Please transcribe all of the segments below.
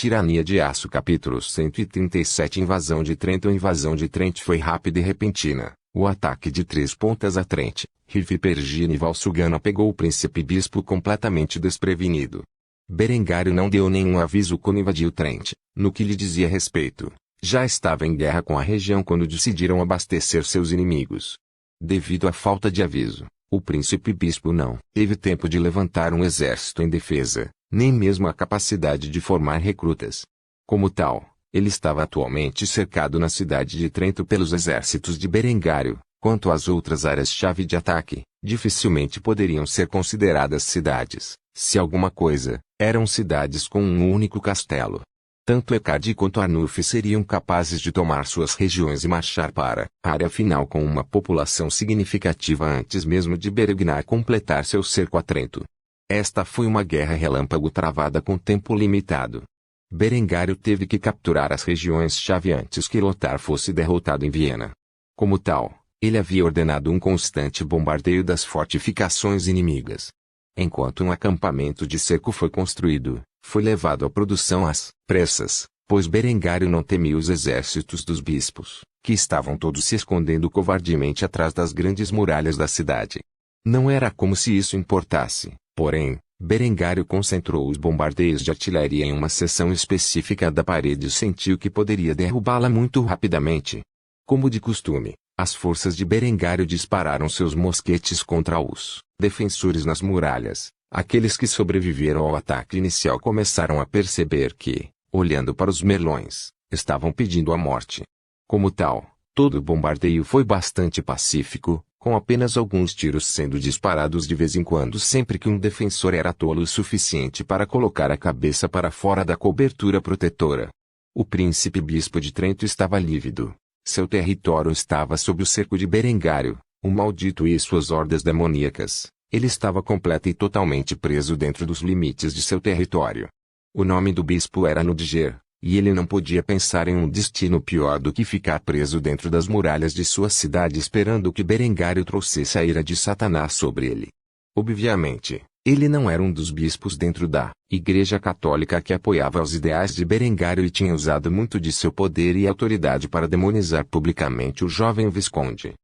Tirania de Aço Capítulo 137 Invasão de Trento. A invasão de Trento foi rápida e repentina. O ataque de três pontas a Trent, Riv, Pergina e Valsugana pegou o príncipe-bispo completamente desprevenido. Berengário não deu nenhum aviso quando invadiu Trent, no que lhe dizia respeito. Já estava em guerra com a região quando decidiram abastecer seus inimigos. Devido à falta de aviso, o príncipe-bispo não teve tempo de levantar um exército em defesa, nem mesmo a capacidade de formar recrutas. Como tal, ele estava atualmente cercado na cidade de Trento pelos exércitos de Berengário. Quanto às outras áreas-chave de ataque, dificilmente poderiam ser consideradas cidades. Se alguma coisa, eram cidades com um único castelo. Tanto Eccardi quanto Arnulf seriam capazes de tomar suas regiões e marchar para a área final com uma população significativa antes mesmo de Berengar completar seu cerco a Trento. Esta foi uma guerra relâmpago travada com tempo limitado. Berengário teve que capturar as regiões-chave antes que Lothar fosse derrotado em Viena. Como tal, ele havia ordenado um constante bombardeio das fortificações inimigas. Enquanto um acampamento de cerco foi construído, foi levado à produção às pressas, pois Berengário não temia os exércitos dos bispos, que estavam todos se escondendo covardemente atrás das grandes muralhas da cidade. Não era como se isso importasse, porém, Berengário concentrou os bombardeios de artilharia em uma seção específica da parede e sentiu que poderia derrubá-la muito rapidamente. Como de costume, as forças de Berengário dispararam seus mosquetes contra os defensores nas muralhas. Aqueles que sobreviveram ao ataque inicial começaram a perceber que, olhando para os melões, estavam pedindo a morte. Como tal, todo o bombardeio foi bastante pacífico, com apenas alguns tiros sendo disparados de vez em quando sempre que um defensor era tolo o suficiente para colocar a cabeça para fora da cobertura protetora. O príncipe-bispo de Trento estava lívido. Seu território estava sob o cerco de Berengário, o maldito e suas hordas demoníacas. Ele estava completo e totalmente preso dentro dos limites de seu território. O nome do bispo era Ludger, e ele não podia pensar em um destino pior do que ficar preso dentro das muralhas de sua cidade esperando que Berengário trouxesse a ira de Satanás sobre ele. Obviamente, ele não era um dos bispos dentro da Igreja Católica que apoiava os ideais de Berengário e tinha usado muito de seu poder e autoridade para demonizar publicamente o jovem visconde.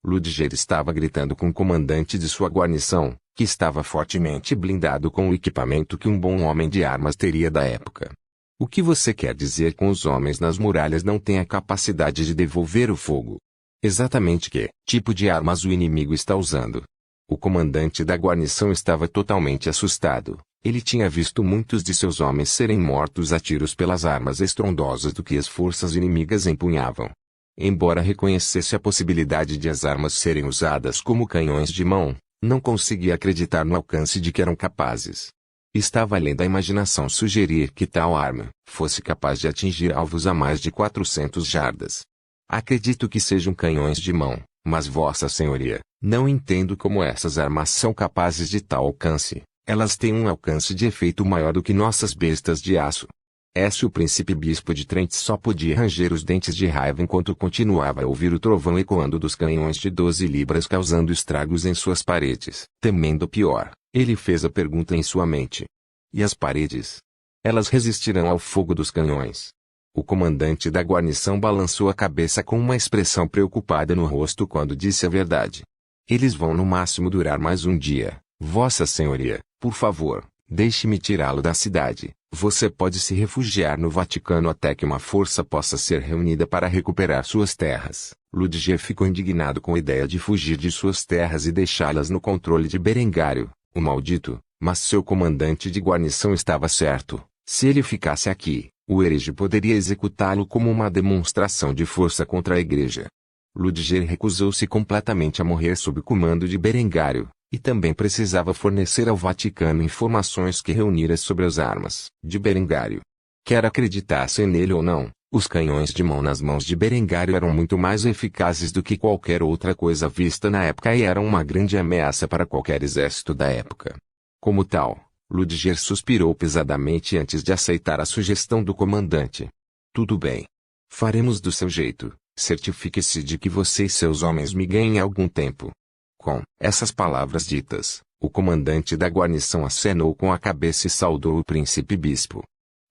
Ludger estava gritando com o comandante de sua guarnição, que estava fortemente blindado com o equipamento que um bom homem de armas teria da época. O que você quer dizer com os homens nas muralhas não têm a capacidade de devolver o fogo? Exatamente que tipo de armas o inimigo está usando? O comandante da guarnição estava totalmente assustado. Ele tinha visto muitos de seus homens serem mortos a tiros pelas armas estrondosas do que as forças inimigas empunhavam. Embora reconhecesse a possibilidade de as armas serem usadas como canhões de mão, não conseguia acreditar no alcance de que eram capazes. Estava além da imaginação sugerir que tal arma fosse capaz de atingir alvos a mais de 400 jardas. Acredito que sejam canhões de mão, mas Vossa Senhoria, não entendo como essas armas são capazes de tal alcance. Elas têm um alcance de efeito maior do que nossas bestas de aço. O príncipe-bispo de Trent só podia ranger os dentes de raiva enquanto continuava a ouvir o trovão ecoando dos canhões de 12 libras causando estragos em suas paredes. Temendo o pior, ele fez a pergunta em sua mente. E as paredes? Elas resistirão ao fogo dos canhões? O comandante da guarnição balançou a cabeça com uma expressão preocupada no rosto quando disse a verdade. Eles vão no máximo durar mais um dia. Vossa Senhoria, por favor, deixe-me tirá-lo da cidade. Você pode se refugiar no Vaticano até que uma força possa ser reunida para recuperar suas terras. Ludger ficou indignado com a ideia de fugir de suas terras e deixá-las no controle de Berengário, o maldito, mas seu comandante de guarnição estava certo. Se ele ficasse aqui, o herege poderia executá-lo como uma demonstração de força contra a igreja. Ludger recusou-se completamente a morrer sob o comando de Berengário. E também precisava fornecer ao Vaticano informações que reunira sobre as armas de Berengário. Quer acreditassem nele ou não, os canhões de mão nas mãos de Berengário eram muito mais eficazes do que qualquer outra coisa vista na época e eram uma grande ameaça para qualquer exército da época. Como tal, Ludger suspirou pesadamente antes de aceitar a sugestão do comandante. Tudo bem. Faremos do seu jeito. Certifique-se de que você e seus homens me ganhem algum tempo. Com essas palavras ditas, o comandante da guarnição acenou com a cabeça e saudou o príncipe-bispo.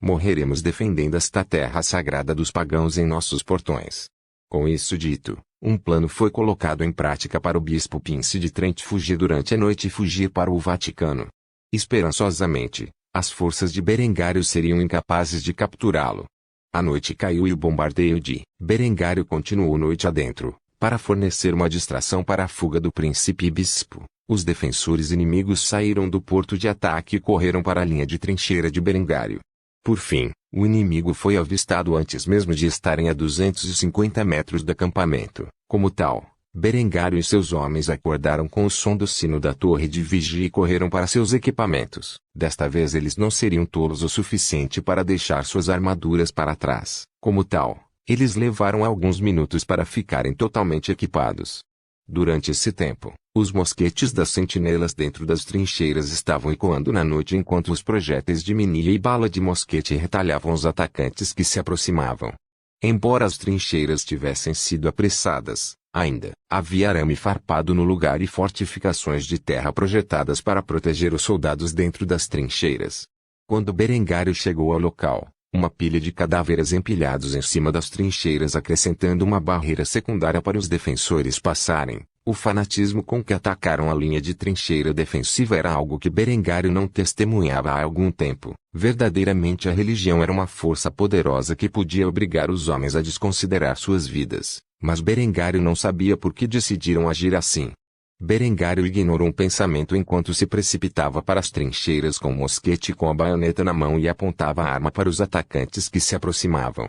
morreremos defendendo esta terra sagrada dos pagãos em nossos portões. Com isso dito, um plano foi colocado em prática para o bispo Pince de Trent fugir durante a noite e fugir para o Vaticano. Esperançosamente, as forças de Berengário seriam incapazes de capturá-lo. A noite caiu e o bombardeio de Berengário continuou noite adentro, para fornecer uma distração para a fuga do príncipe bispo. Os defensores inimigos saíram do porto de ataque e correram para a linha de trincheira de Berengário. Por fim, o inimigo foi avistado antes mesmo de estarem a 250 metros do acampamento. Como tal, Berengário e seus homens acordaram com o som do sino da torre de vigia e correram para seus equipamentos. Desta vez eles não seriam tolos o suficiente para deixar suas armaduras para trás. Como tal, eles levaram alguns minutos para ficarem totalmente equipados. Durante esse tempo, os mosquetes das sentinelas dentro das trincheiras estavam ecoando na noite enquanto os projéteis de minia e bala de mosquete retalhavam os atacantes que se aproximavam. Embora as trincheiras tivessem sido apressadas, ainda havia arame farpado no lugar e fortificações de terra projetadas para proteger os soldados dentro das trincheiras. Quando Berengário chegou ao local, uma pilha de cadáveres empilhados em cima das trincheiras acrescentando uma barreira secundária para os defensores passarem. O fanatismo com que atacaram a linha de trincheira defensiva era algo que Berengário não testemunhava há algum tempo. Verdadeiramente a religião era uma força poderosa que podia obrigar os homens a desconsiderar suas vidas, mas Berengário não sabia por que decidiram agir assim. Berengário ignorou um pensamento enquanto se precipitava para as trincheiras com o mosquete com a baioneta na mão e apontava a arma para os atacantes que se aproximavam.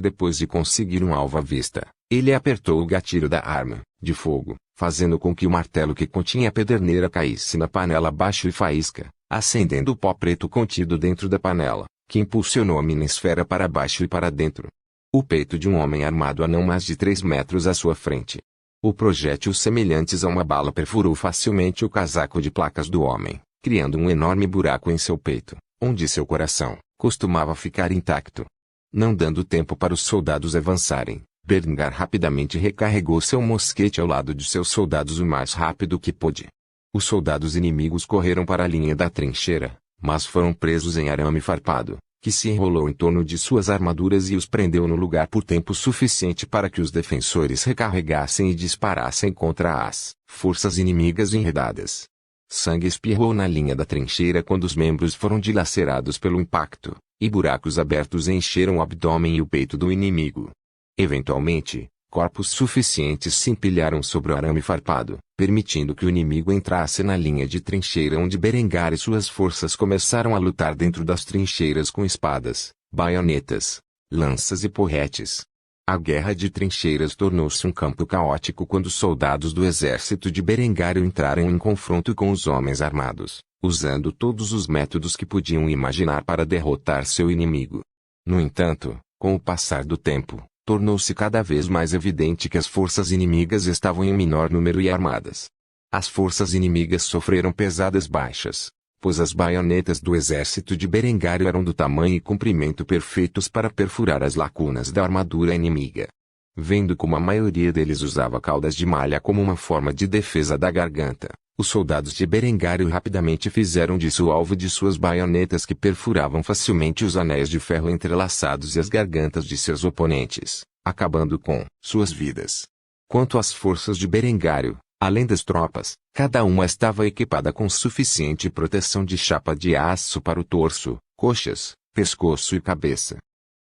Depois de conseguir um alvo à vista, ele apertou o gatilho da arma de fogo, fazendo com que o martelo que continha a pederneira caísse na panela abaixo e faísca, acendendo o pó preto contido dentro da panela, que impulsionou a minisfera para baixo e para dentro. O peito de um homem armado a não mais de 3 metros à sua frente. O projétil semelhantes a uma bala perfurou facilmente o casaco de placas do homem, criando um enorme buraco em seu peito, onde seu coração costumava ficar intacto. Não dando tempo para os soldados avançarem, Berengar rapidamente recarregou seu mosquete ao lado de seus soldados o mais rápido que pôde. Os soldados inimigos correram para a linha da trincheira, mas foram presos em arame farpado, que se enrolou em torno de suas armaduras e os prendeu no lugar por tempo suficiente para que os defensores recarregassem e disparassem contra as forças inimigas enredadas. Sangue espirrou na linha da trincheira quando os membros foram dilacerados pelo impacto, e buracos abertos encheram o abdômen e o peito do inimigo. Eventualmente, corpos suficientes se empilharam sobre o arame farpado, permitindo que o inimigo entrasse na linha de trincheira onde Berengar e suas forças começaram a lutar dentro das trincheiras com espadas, baionetas, lanças e porretes. A guerra de trincheiras tornou-se um campo caótico quando os soldados do exército de Berengário entraram em confronto com os homens armados, usando todos os métodos que podiam imaginar para derrotar seu inimigo. No entanto, com o passar do tempo, tornou-se cada vez mais evidente que as forças inimigas estavam em menor número e armadas. As forças inimigas sofreram pesadas baixas, pois as baionetas do exército de Berengário eram do tamanho e comprimento perfeitos para perfurar as lacunas da armadura inimiga. Vendo como a maioria deles usava caudas de malha como uma forma de defesa da garganta, os soldados de Berengário rapidamente fizeram disso o alvo de suas baionetas que perfuravam facilmente os anéis de ferro entrelaçados e as gargantas de seus oponentes, acabando com suas vidas. Quanto às forças de Berengário, além das tropas, cada uma estava equipada com suficiente proteção de chapa de aço para o torso, coxas, pescoço e cabeça.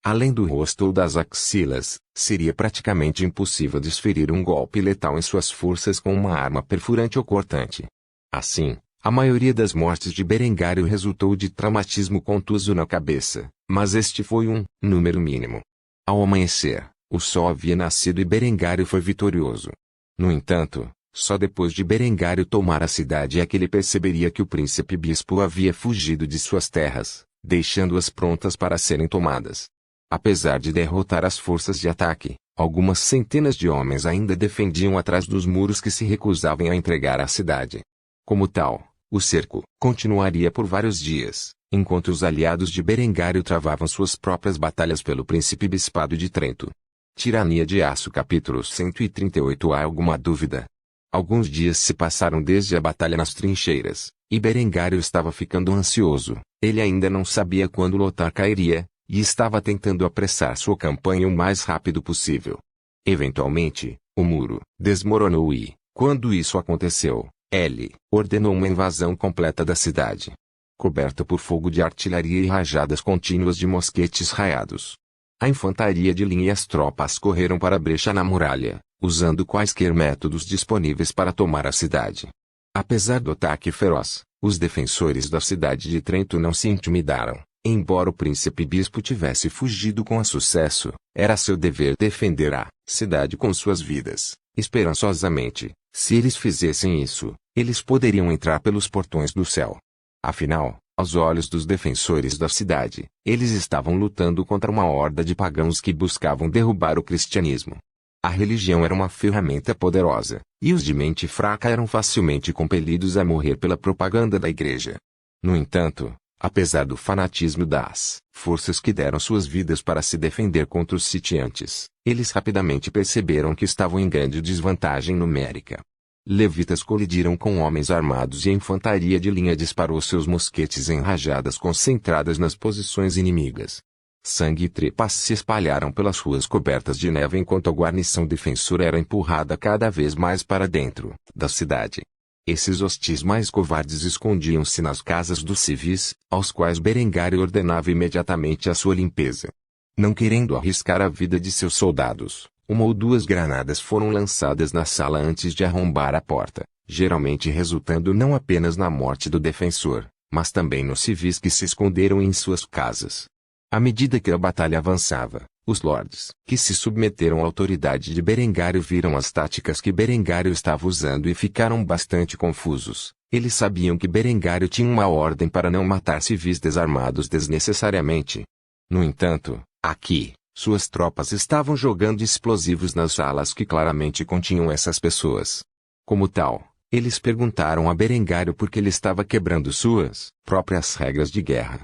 Além do rosto ou das axilas, seria praticamente impossível desferir um golpe letal em suas forças com uma arma perfurante ou cortante. Assim, a maioria das mortes de Berengário resultou de traumatismo contuso na cabeça, mas este foi um número mínimo. Ao amanhecer, o sol havia nascido e Berengário foi vitorioso. No entanto, só depois de Berengário tomar a cidade é que ele perceberia que o príncipe bispo havia fugido de suas terras, deixando-as prontas para serem tomadas. Apesar de derrotar as forças de ataque, algumas centenas de homens ainda defendiam atrás dos muros que se recusavam a entregar a cidade. Como tal, o cerco continuaria por vários dias, enquanto os aliados de Berengário travavam suas próprias batalhas pelo príncipe bispado de Trento. Tirania de Aço capítulo 138. Há alguma dúvida? Alguns dias se passaram desde a batalha nas trincheiras, e Berengário estava ficando ansioso. Ele ainda não sabia quando Lothar cairia, e estava tentando apressar sua campanha o mais rápido possível. Eventualmente, o muro desmoronou e, quando isso aconteceu, ele ordenou uma invasão completa da cidade. Coberta por fogo de artilharia e rajadas contínuas de mosquetes raiados. A infantaria de linha e as tropas correram para a brecha na muralha, usando quaisquer métodos disponíveis para tomar a cidade. Apesar do ataque feroz, os defensores da cidade de Trento não se intimidaram. Embora o príncipe-bispo tivesse fugido com sucesso, era seu dever defender a cidade com suas vidas. Esperançosamente, se eles fizessem isso, eles poderiam entrar pelos portões do céu. Afinal, aos olhos dos defensores da cidade, eles estavam lutando contra uma horda de pagãos que buscavam derrubar o cristianismo. A religião era uma ferramenta poderosa, e os de mente fraca eram facilmente compelidos a morrer pela propaganda da igreja. No entanto, apesar do fanatismo das forças que deram suas vidas para se defender contra os sitiantes, eles rapidamente perceberam que estavam em grande desvantagem numérica. Levitas colidiram com homens armados e a infantaria de linha disparou seus mosquetes em rajadas concentradas nas posições inimigas. Sangue e tripas se espalharam pelas ruas cobertas de neve enquanto a guarnição defensora era empurrada cada vez mais para dentro da cidade. Esses hostis mais covardes escondiam-se nas casas dos civis, aos quais Berengário ordenava imediatamente a sua limpeza. Não querendo arriscar a vida de seus soldados, uma ou duas granadas foram lançadas na sala antes de arrombar a porta, geralmente resultando não apenas na morte do defensor, mas também nos civis que se esconderam em suas casas. À medida que a batalha avançava, os lords que se submeteram à autoridade de Berengário viram as táticas que Berengário estava usando e ficaram bastante confusos. Eles sabiam que Berengário tinha uma ordem para não matar civis desarmados desnecessariamente. No entanto, aqui, suas tropas estavam jogando explosivos nas salas que claramente continham essas pessoas. Como tal, eles perguntaram a Berengário por que ele estava quebrando suas próprias regras de guerra.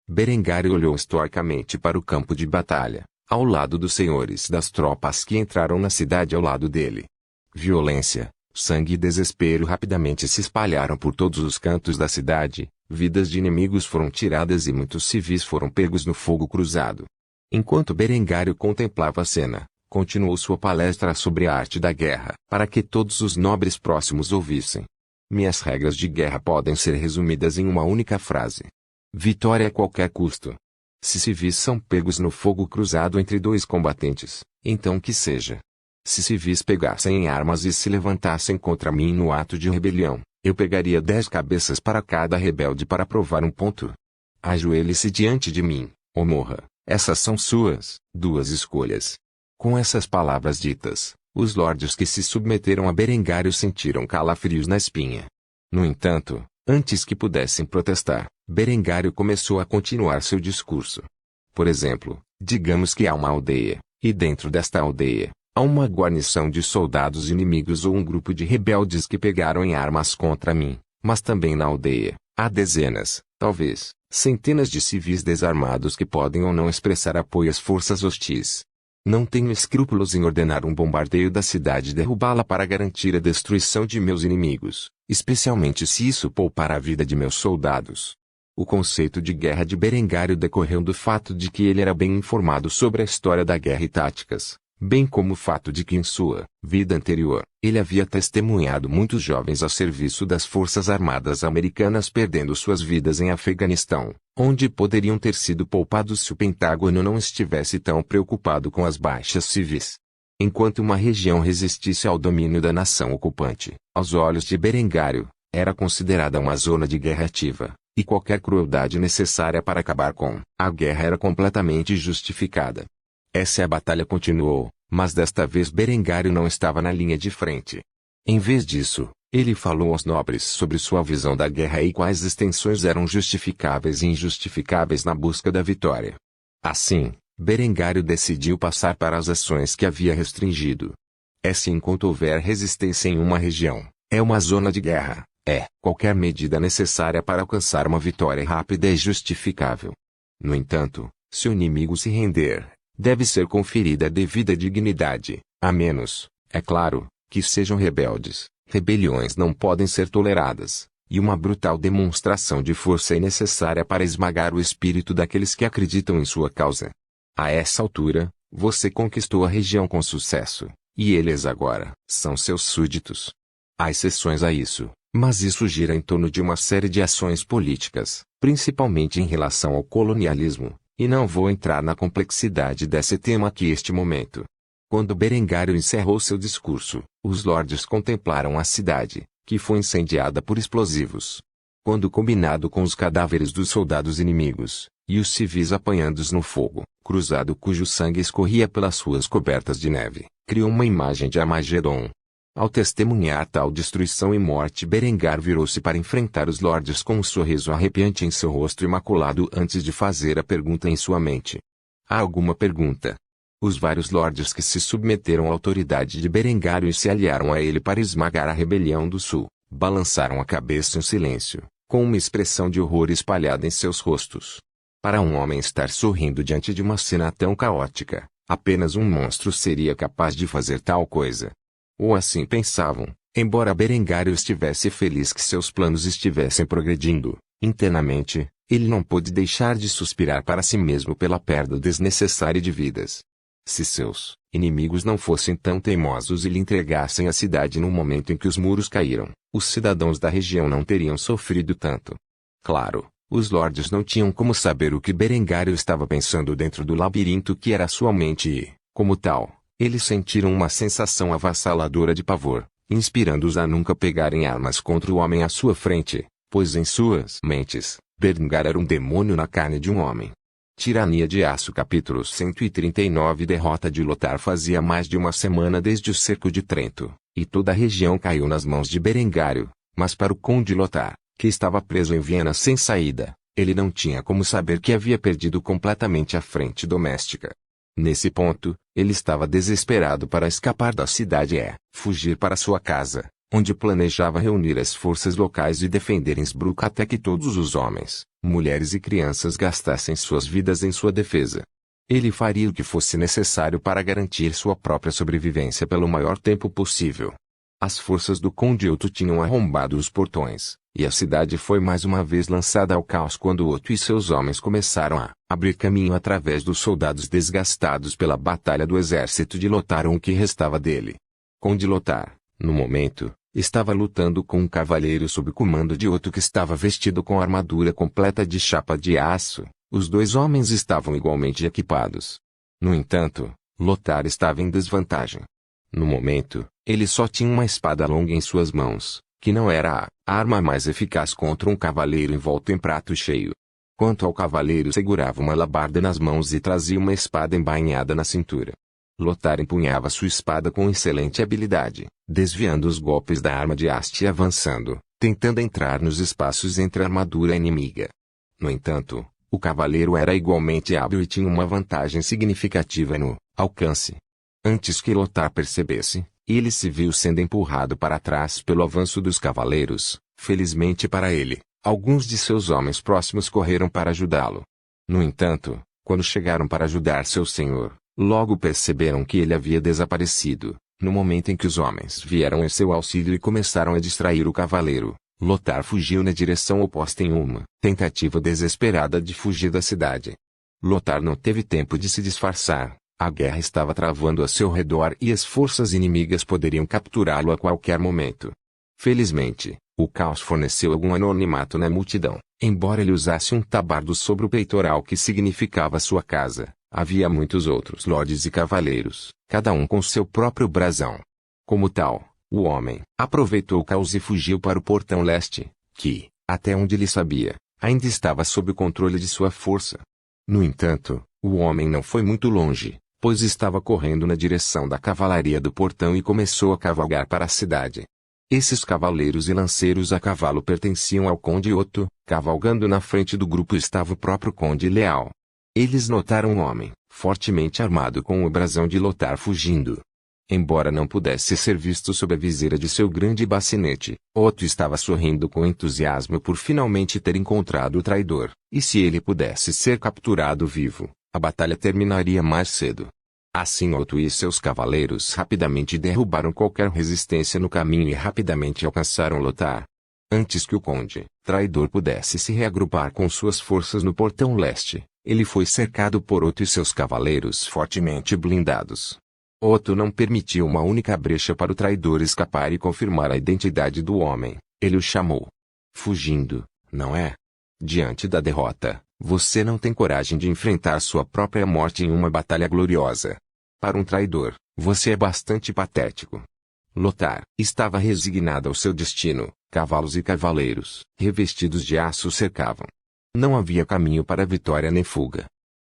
Berengário olhou estoicamente para o campo de batalha, ao lado dos senhores das tropas que entraram na cidade ao lado dele. Violência, sangue e desespero rapidamente se espalharam por todos os cantos da cidade, vidas de inimigos foram tiradas e muitos civis foram pegos no fogo cruzado. Enquanto Berengário contemplava a cena, continuou sua palestra sobre a arte da guerra, para que todos os nobres próximos ouvissem. Minhas regras de guerra podem ser resumidas em uma única frase. Vitória a qualquer custo. Se civis são pegos no fogo cruzado entre dois combatentes, então que seja. Se civis pegassem em armas e se levantassem contra mim no ato de rebelião, eu pegaria 10 cabeças para cada rebelde para provar um ponto. Ajoelhe-se diante de mim, ou morra. Essas são suas duas escolhas. Com essas palavras ditas, os lordes que se submeteram a Berengário sentiram calafrios na espinha. No entanto, antes que pudessem protestar, Berengário começou a continuar seu discurso. Por exemplo, digamos que há uma aldeia, e dentro desta aldeia, há uma guarnição de soldados inimigos ou um grupo de rebeldes que pegaram em armas contra mim, mas também na aldeia, há dezenas, talvez, centenas de civis desarmados que podem ou não expressar apoio às forças hostis. Não tenho escrúpulos em ordenar um bombardeio da cidade e derrubá-la para garantir a destruição de meus inimigos, especialmente se isso poupar a vida de meus soldados. O conceito de guerra de Berengário decorreu do fato de que ele era bem informado sobre a história da guerra e táticas, bem como o fato de que em sua vida anterior, ele havia testemunhado muitos jovens a serviço das Forças Armadas Americanas perdendo suas vidas em Afeganistão, onde poderiam ter sido poupados se o Pentágono não estivesse tão preocupado com as baixas civis. Enquanto uma região resistisse ao domínio da nação ocupante, aos olhos de Berengário, era considerada uma zona de guerra ativa, e qualquer crueldade necessária para acabar com a guerra era completamente justificada. Essa batalha continuou, mas desta vez Berengário não estava na linha de frente. Em vez disso, ele falou aos nobres sobre sua visão da guerra e quais extensões eram justificáveis e injustificáveis na busca da vitória. Assim, Berengário decidiu passar para as ações que havia restringido. Se enquanto houver resistência em uma região, é uma zona de guerra, qualquer medida necessária para alcançar uma vitória rápida e justificável. No entanto, se o inimigo se render, deve ser conferida a devida dignidade, a menos, é claro, que sejam rebeldes. Rebeliões não podem ser toleradas, e uma brutal demonstração de força é necessária para esmagar o espírito daqueles que acreditam em sua causa. A essa altura, você conquistou a região com sucesso, e eles agora são seus súditos. Há exceções a isso, mas isso gira em torno de uma série de ações políticas, principalmente em relação ao colonialismo, e não vou entrar na complexidade desse tema aqui neste momento. Quando Berengário encerrou seu discurso, os lordes contemplaram a cidade, que foi incendiada por explosivos. Quando combinado com os cadáveres dos soldados inimigos, e os civis apanhados no fogo, cruzado cujo sangue escorria pelas ruas cobertas de neve, criou uma imagem de Armagedon. Ao testemunhar tal destruição e morte, Berengar virou-se para enfrentar os lordes com um sorriso arrepiante em seu rosto imaculado antes de fazer a pergunta em sua mente. Há alguma pergunta? Os vários lordes que se submeteram à autoridade de Berengário e se aliaram a ele para esmagar a rebelião do sul, balançaram a cabeça em silêncio, com uma expressão de horror espalhada em seus rostos. Para um homem estar sorrindo diante de uma cena tão caótica, apenas um monstro seria capaz de fazer tal coisa. Ou assim pensavam, embora Berengário estivesse feliz que seus planos estivessem progredindo, internamente, ele não pôde deixar de suspirar para si mesmo pela perda desnecessária de vidas. Se seus inimigos não fossem tão teimosos e lhe entregassem a cidade no momento em que os muros caíram, os cidadãos da região não teriam sofrido tanto. Claro, os lordes não tinham como saber o que Berengário estava pensando dentro do labirinto que era sua mente e, como tal, eles sentiram uma sensação avassaladora de pavor, inspirando-os a nunca pegarem armas contra o homem à sua frente, pois em suas mentes, Berengar era um demônio na carne de um homem. Tirania de Aço capítulo 139 Derrota de Lothar. Fazia mais de uma semana desde o cerco de Trento, e toda a região caiu nas mãos de Berengário, mas para o conde Lothar, que estava preso em Viena sem saída, ele não tinha como saber que havia perdido completamente a frente doméstica. Nesse ponto, ele estava desesperado para escapar da cidade e fugir para sua casa, onde planejava reunir as forças locais e defender Innsbruck até que todos os homens, mulheres e crianças gastassem suas vidas em sua defesa. Ele faria o que fosse necessário para garantir sua própria sobrevivência pelo maior tempo possível. As forças do Conde Otto tinham arrombado os portões, e a cidade foi mais uma vez lançada ao caos quando Otto e seus homens começaram a abrir caminho através dos soldados desgastados pela batalha do exército de Lothar ou o que restava dele. Conde Lothar, no momento, estava lutando com um cavaleiro sob o comando de Otto que estava vestido com armadura completa de chapa de aço. Os dois homens estavam igualmente equipados. No entanto, Lothar estava em desvantagem. No momento, ele só tinha uma espada longa em suas mãos, que não era a arma mais eficaz contra um cavaleiro envolto em prato cheio. Quanto ao cavaleiro, segurava uma alabarda nas mãos e trazia uma espada embainhada na cintura. Lothar empunhava sua espada com excelente habilidade, desviando os golpes da arma de haste e avançando, tentando entrar nos espaços entre a armadura inimiga. No entanto, o cavaleiro era igualmente hábil e tinha uma vantagem significativa no alcance. Antes que Lothar percebesse, ele se viu sendo empurrado para trás pelo avanço dos cavaleiros. Felizmente para ele, alguns de seus homens próximos correram para ajudá-lo. No entanto, quando chegaram para ajudar seu senhor, logo perceberam que ele havia desaparecido. No momento em que os homens vieram em seu auxílio e começaram a distrair o cavaleiro, Lothar fugiu na direção oposta em uma tentativa desesperada de fugir da cidade. Lothar não teve tempo de se disfarçar. A guerra estava travando a seu redor e as forças inimigas poderiam capturá-lo a qualquer momento. Felizmente, o caos forneceu algum anonimato na multidão. Embora ele usasse um tabardo sobre o peitoral que significava sua casa, havia muitos outros lordes e cavaleiros, cada um com seu próprio brasão. Como tal, o homem aproveitou o caos e fugiu para o portão leste, que, até onde ele sabia, ainda estava sob o controle de sua força. No entanto, o homem não foi muito longe, pois estava correndo na direção da cavalaria do portão e começou a cavalgar para a cidade. Esses cavaleiros e lanceiros a cavalo pertenciam ao Conde Otto. Cavalgando na frente do grupo estava o próprio Conde Leal. Eles notaram um homem, fortemente armado com o brasão de Lothar fugindo. Embora não pudesse ser visto sob a viseira de seu grande bacinete, Otto estava sorrindo com entusiasmo por finalmente ter encontrado o traidor, e se ele pudesse ser capturado vivo, a batalha terminaria mais cedo. Assim Otto e seus cavaleiros rapidamente derrubaram qualquer resistência no caminho e rapidamente alcançaram Lothar. Antes que o conde, traidor, pudesse se reagrupar com suas forças no portão leste, ele foi cercado por Otto e seus cavaleiros fortemente blindados. Otto não permitiu uma única brecha para o traidor escapar e confirmar a identidade do homem. Ele o chamou. Fugindo, não é? Diante da derrota, você não tem coragem de enfrentar sua própria morte em uma batalha gloriosa. Para um traidor, você é bastante patético. Lothar estava resignado ao seu destino. Cavalos e cavaleiros, revestidos de aço, o cercavam. Não havia caminho para vitória nem fuga.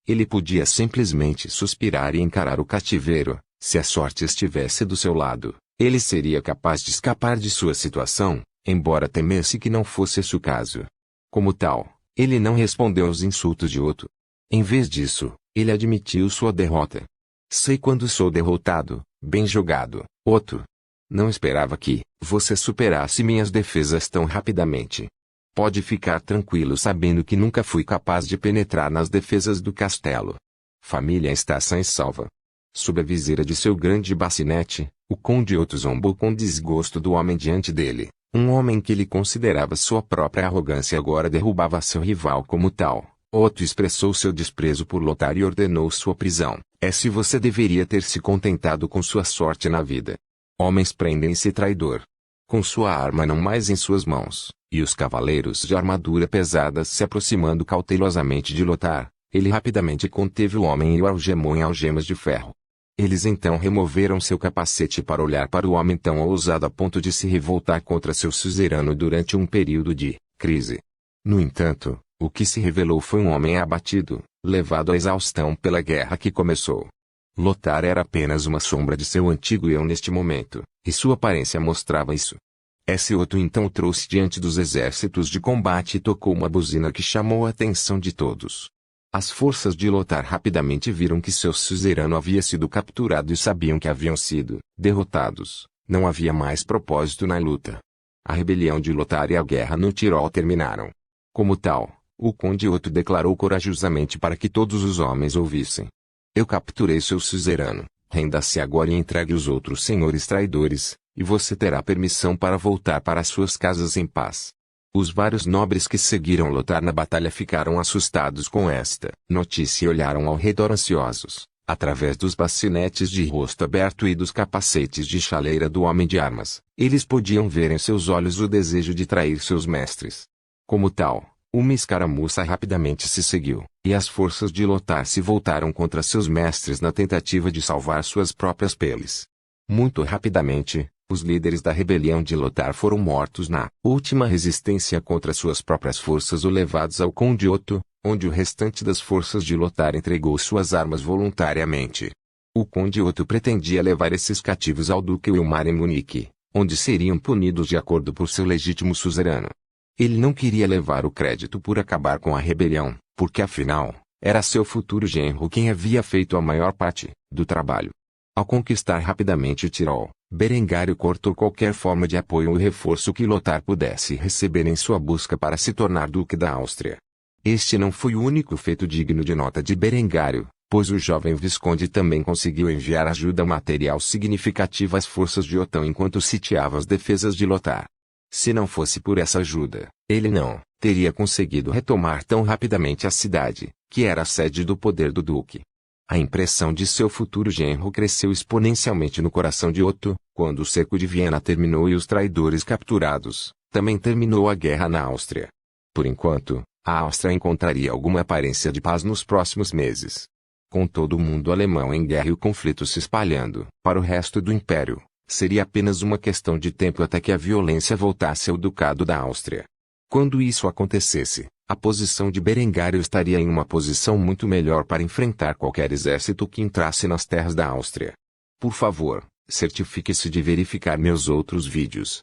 Ele podia simplesmente suspirar e encarar o cativeiro. Se a sorte estivesse do seu lado, ele seria capaz de escapar de sua situação, embora temesse que não fosse esse o caso. Como tal, ele não respondeu aos insultos de Otto. Em vez disso, ele admitiu sua derrota. Sei quando sou derrotado. Bem jogado, Otto. Não esperava que você superasse minhas defesas tão rapidamente. Pode ficar tranquilo sabendo que nunca fui capaz de penetrar nas defesas do castelo. Família está sã e salva. Sob a viseira de seu grande bacinete, o conde Otto zombou com desgosto do homem diante dele. Um homem que ele considerava sua própria arrogância agora derrubava seu rival como tal. Otto expressou seu desprezo por Lothar e ordenou sua prisão. Se você deveria ter se contentado com sua sorte na vida. Homens prendem esse traidor. Com sua arma não mais em suas mãos, e os cavaleiros de armadura pesada se aproximando cautelosamente de Lothar, ele rapidamente conteve o homem e o algemou em algemas de ferro. Eles então removeram seu capacete para olhar para o homem tão ousado a ponto de se revoltar contra seu suzerano durante um período de crise. No entanto, o que se revelou foi um homem abatido, levado à exaustão pela guerra que começou. Lothar era apenas uma sombra de seu antigo eu neste momento, e sua aparência mostrava isso. Otto então o trouxe diante dos exércitos de combate e tocou uma buzina que chamou a atenção de todos. As forças de Lothar rapidamente viram que seu suzerano havia sido capturado e sabiam que haviam sido derrotados. Não havia mais propósito na luta. A rebelião de Lothar e a guerra no Tirol terminaram. Como tal, o conde Otto declarou corajosamente para que todos os homens ouvissem. Eu capturei seu suzerano, renda-se agora e entregue os outros senhores traidores, e você terá permissão para voltar para suas casas em paz. Os vários nobres que seguiram Lothar na batalha ficaram assustados com esta notícia e olharam ao redor ansiosos, através dos bacinetes de rosto aberto e dos capacetes de chaleira do homem de armas. Eles podiam ver em seus olhos o desejo de trair seus mestres. Como tal, uma escaramuça rapidamente se seguiu, e as forças de Lothar se voltaram contra seus mestres na tentativa de salvar suas próprias peles. Muito rapidamente, os líderes da rebelião de Lothar foram mortos na última resistência contra suas próprias forças ou levados ao conde Otto, onde o restante das forças de Lothar entregou suas armas voluntariamente. O conde Otto pretendia levar esses cativos ao duque Wilmar em Munique, onde seriam punidos de acordo por seu legítimo suzerano. Ele não queria levar o crédito por acabar com a rebelião, porque afinal, era seu futuro genro quem havia feito a maior parte do trabalho. Ao conquistar rapidamente o Tirol, Berengário cortou qualquer forma de apoio ou reforço que Lothar pudesse receber em sua busca para se tornar duque da Áustria. Este não foi o único feito digno de nota de Berengário, pois o jovem visconde também conseguiu enviar ajuda material significativa às forças de Otão enquanto sitiava as defesas de Lothar. Se não fosse por essa ajuda, ele não teria conseguido retomar tão rapidamente a cidade, que era a sede do poder do duque. A impressão de seu futuro genro cresceu exponencialmente no coração de Otto. Quando o cerco de Viena terminou e os traidores capturados, também terminou a guerra na Áustria. Por enquanto, a Áustria encontraria alguma aparência de paz nos próximos meses. Com todo o mundo alemão em guerra e o conflito se espalhando para o resto do império, seria apenas uma questão de tempo até que a violência voltasse ao Ducado da Áustria. Quando isso acontecesse, a posição de Berengário estaria em uma posição muito melhor para enfrentar qualquer exército que entrasse nas terras da Áustria. Por favor, certifique-se de verificar meus outros vídeos.